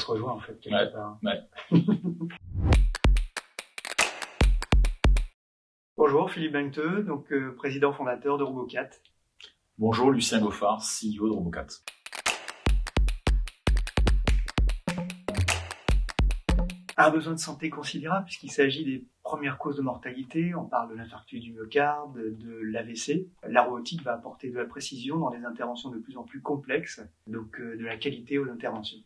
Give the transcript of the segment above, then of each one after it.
rejoint en fait quelque Ouais, part. ouais. Bonjour Philippe Bengteux, donc président fondateur de Robocat. Bonjour, Lucien Goffard, CEO de Robocat. Un besoin de santé considérable puisqu'il s'agit des premières causes de mortalité. On parle de l'infarctus du myocarde, de l'AVC. La robotique va apporter de la précision dans des interventions de plus en plus complexes, donc de la qualité aux interventions.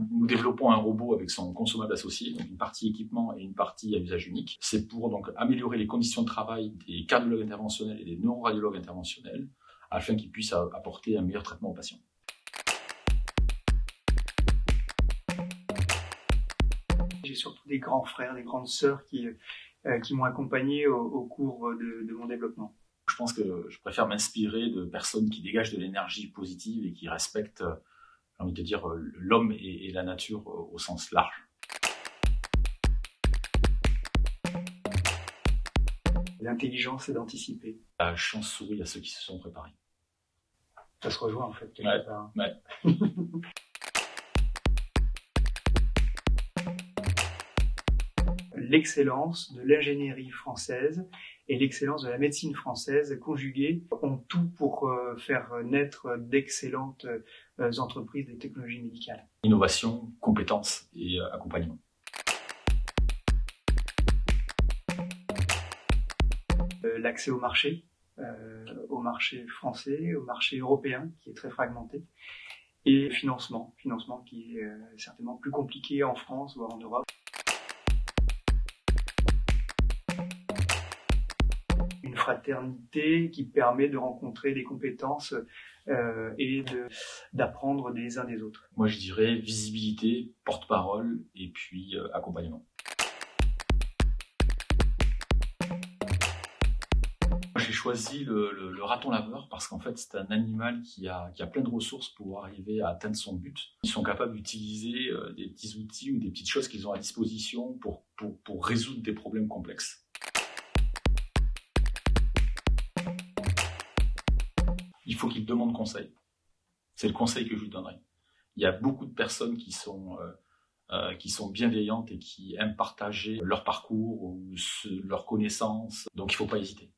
Nous développons un robot avec son consommable associé, donc une partie équipement et une partie à usage unique. C'est pour donc améliorer les conditions de travail des cardiologues interventionnels et des neuroradiologues interventionnels afin qu'ils puissent apporter un meilleur traitement aux patients. J'ai surtout des grands frères, des grandes sœurs qui m'ont accompagné au cours de mon développement. Je pense que je préfère m'inspirer de personnes qui dégagent de l'énergie positive et qui respectent, j'ai envie de dire, l'homme et la nature au sens large. L'intelligence, c'est d'anticiper. La chance sourit à ceux qui se sont préparés. Ça se rejoint en fait quelque part. Ouais. L'excellence de l'ingénierie française et l'excellence de la médecine française conjuguées ont tout pour faire naître d'excellentes entreprises de technologie médicale. Innovation, compétences et accompagnement. L'accès au marché français, au marché européen qui est très fragmenté, et financement qui est certainement plus compliqué en France ou en Europe. Une fraternité qui permet de rencontrer des compétences et d'apprendre des uns des autres. Moi, je dirais visibilité, porte-parole et puis accompagnement. J'ai choisi le raton laveur parce qu'en fait, c'est un animal qui a plein de ressources pour arriver à atteindre son but. Ils sont capables d'utiliser des petits outils ou des petites choses qu'ils ont à disposition pour résoudre des problèmes complexes. Il faut qu'il demande conseil. C'est le conseil que je lui donnerai. Il y a beaucoup de personnes qui sont bienveillantes et qui aiment partager leur parcours ou leurs connaissances. Donc il ne faut pas hésiter.